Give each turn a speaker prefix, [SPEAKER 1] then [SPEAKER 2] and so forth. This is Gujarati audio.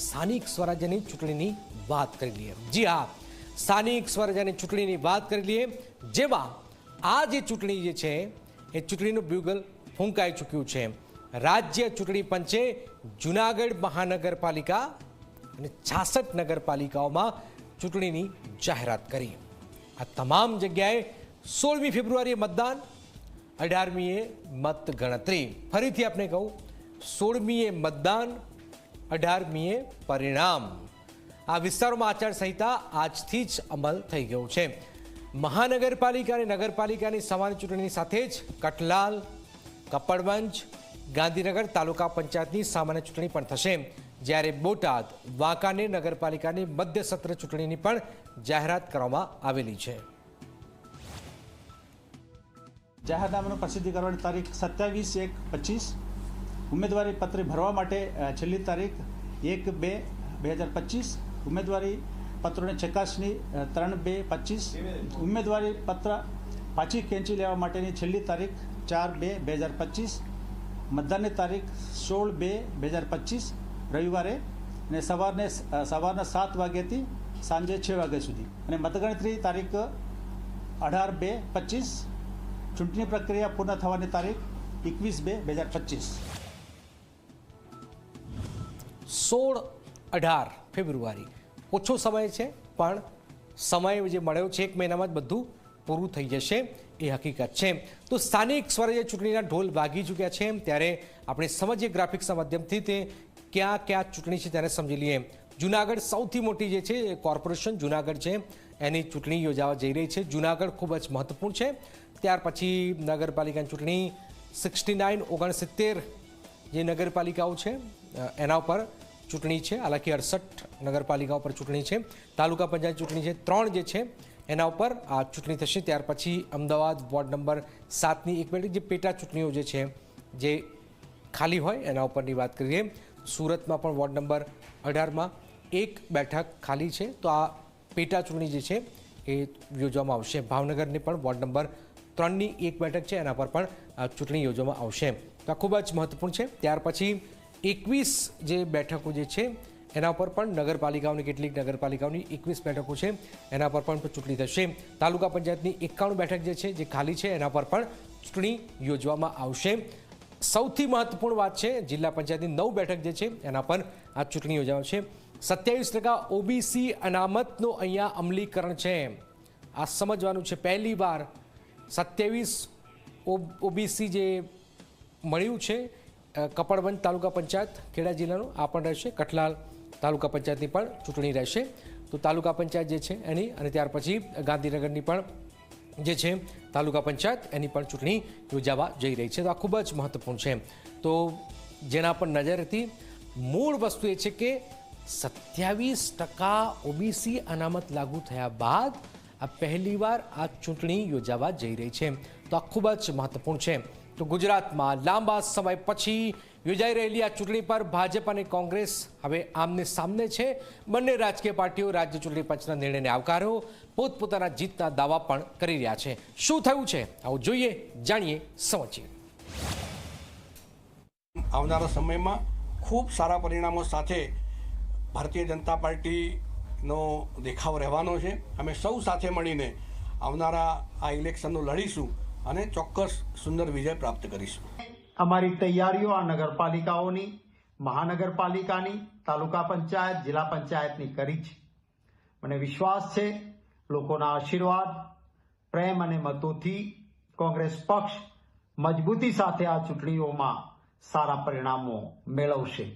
[SPEAKER 1] સ્થાનિક સ્વરાજ્યની ચૂંટણીની વાત કરી લઈએ। જી હા, સ્થાનિક સ્વરાજ્યની ચૂંટણીની વાત કરી લઈએ, જેમાં આ જે ચૂંટણી જે છે એ ચૂંટણીનું બ્યુગલ ફૂંકાઈ ચૂક્યું છે। રાજ્ય ચૂંટણી પંચે જૂનાગઢ મહાનગરપાલિકા અને 66 નગરપાલિકાઓમાં ચૂંટણીની જાહેરાત કરી। આ તમામ જગ્યાએ 16મી ફેબ્રુઆરીએ મતદાન, 18મીએ મતગણતરી। ફરીથી આપણે કહું, 16મીએ મતદાન, 18મીએ પરિણામ। આ વિસ્તારોમાં આચારસંહિતા આજથી જ અમલ થઈ ગયો છે। મહાનગરપાલિકા અને નગરપાલિકાની સામાન્ય ચૂંટણીની સાથે જ કઠલાલ, કપડવંજ, ગાંધીનગર તાલુકા પંચાયતની સામાન્ય ચૂંટણી પણ થશે, જ્યારે બોટાદ, વાંકાનેર નગરપાલિકાની મધ્ય સત્ર ચૂંટણીની પણ જાહેરાત કરવામાં આવેલી છે।
[SPEAKER 2] જાહેરનામાનું પ્રસિદ્ધિકરણની તારીખ 27/1/25। ઉમેદવારી પત્ર ભરવા માટે છેલ્લી તારીખ 1/2/2025। ઉમેદવારી પત્રોની ચકાસણી 3/2/25। ઉમેદવારી પત્ર પાછી ખેંચી લેવા માટેની છેલ્લી તારીખ 4/2/2025। મતદાનની તારીખ 16/2/2025 રવિવારે અને સવારના 7 વાગ્યાથી સાંજે 6 વાગ્યા સુધી, અને મતગણતરી તારીખ 18/2/25। ચૂંટણી પ્રક્રિયા પૂર્ણ થવાની તારીખ 21/2/2025।
[SPEAKER 1] 16-18 ફેબ્રુઆરી ઓછો સમય છે, પણ સમય જે મળ્યો છે 1 મહિનામાં જ બધું પૂરું થઈ જશે એ હકીકત છે। તો સ્થાનિક સ્વરાજ્ય ચૂંટણીના ઢોલ વાગી ચૂક્યા છે, ત્યારે આપણે સમજીએ ગ્રાફિક્સના માધ્યમથી તે ક્યાં ક્યાં ચૂંટણી છે ત્યારે સમજી લઈએ। જૂનાગઢ સૌથી મોટી જે છે કોર્પોરેશન જૂનાગઢ છે, એની ચૂંટણી યોજાવા જઈ રહી છે। જૂનાગઢ ખૂબ જ મહત્વપૂર્ણ છે। ત્યાર પછી નગરપાલિકાની ચૂંટણી 69-69 જે નગરપાલિકાઓ છે એના ઉપર ચૂંટણી છે, હાલાકી 68 નગરપાલિકાઓ પર ચૂંટણી છે। તાલુકા પંચાયત ચૂંટણી છે 3 જે છે એના ઉપર આ ચૂંટણી થશે। ત્યાર પછી અમદાવાદ વોર્ડ નંબર 7ની એક બેઠક, જે પેટા ચૂંટણીઓ જે છે જે ખાલી હોય એના ઉપરની વાત કરીએ। સુરતમાં પણ વોર્ડ નંબર 18માં એક બેઠક ખાલી છે, તો આ પેટા ચૂંટણી જે છે એ યોજવામાં આવશે। ભાવનગરની પણ વોર્ડ નંબર 3ની એક બેઠક છે, એના પર પણ ચૂંટણી યોજવામાં આવશે, તો આ ખૂબ જ મહત્વપૂર્ણ છે। ત્યાર પછી 21 જે બેઠકો જે છે એના પર પણ નગરપાલિકાઓની કેટલીક નગરપાલિકાઓની 21 બેઠકો છે, એના પર પણ ચૂંટણી થશે। તાલુકા પંચાયતની 51 બેઠક જે છે જે ખાલી છે એના પર પણ ચૂંટણી યોજવામાં આવશે। સૌથી મહત્વપૂર્ણ વાત છે, જિલ્લા પંચાયતની 9 બેઠક જે છે એના પર આ ચૂંટણી યોજાશે। 27% ઓબીસી અનામતનું અહીંયા અમલીકરણ છે, આ સમજવાનું છે। પહેલી વાર 27 ઓબીસી જે મળ્યું છે, કપડવંજ તાલુકા પંચાયત ખેડા જિલ્લાનું આ પણ રહેશે। કઠલાલ તાલુકા પંચાયતની પણ ચૂંટણી રહેશે, તો તાલુકા પંચાયત જે છે એની, અને ત્યાર પછી ગાંધીનગરની પણ જે છે તાલુકા પંચાયત એની પણ ચૂંટણી યોજાવા જઈ રહી છે, તો આ ખૂબ જ મહત્વપૂર્ણ છે। તો જેના પર નજર હતી, મૂળ વસ્તુ એ છે કે 27% ઓબીસી અનામત લાગુ થયા બાદ આ પહેલીવાર આ ચૂંટણી યોજાવા જઈ રહી છે, તો આ ખૂબ જ મહત્વપૂર્ણ છે। તો ગુજરાતમાં લાંબા સમય પછી યોજાઈ રહેલી આ ચૂંટણી પર ભાજપ અને કોંગ્રેસ હવે આમને સામને છે। બંને રાજકીય પાર્ટીઓ રાજ્ય ચૂંટણી પંચના નિર્ણયને આવકાર્યો, પોતપોતાના જીતના દાવા પણ કરી રહ્યા છે। શું થયું છે આવું જોઈએ, જાણીએ, સમજીએ।
[SPEAKER 3] આવનારા સમયમાં ખૂબ સારા પરિણામો સાથે ભારતીય જનતા પાર્ટીનો દેખાવ રહેવાનો છે। અમે સૌ સાથે મળીને આવનારા આ ઇલેક્શનનું લડીશું અને ચોક્કસ સુંદર વિજય પ્રાપ્ત કરીશું।
[SPEAKER 4] અમારી તૈયારીઓ આ નગરપાલિકાઓની, મહાનગરપાલિકાની, તાલુકા પંચાયત, જિલ્લા પંચાયતની કરી છે। મને વિશ્વાસ છે લોકોના આશીર્વાદ, પ્રેમ અને મતોથી કોંગ્રેસ પક્ષ મજબૂતી સાથે આ ચૂંટણીઓમાં સારા પરિણામો મેળવશે।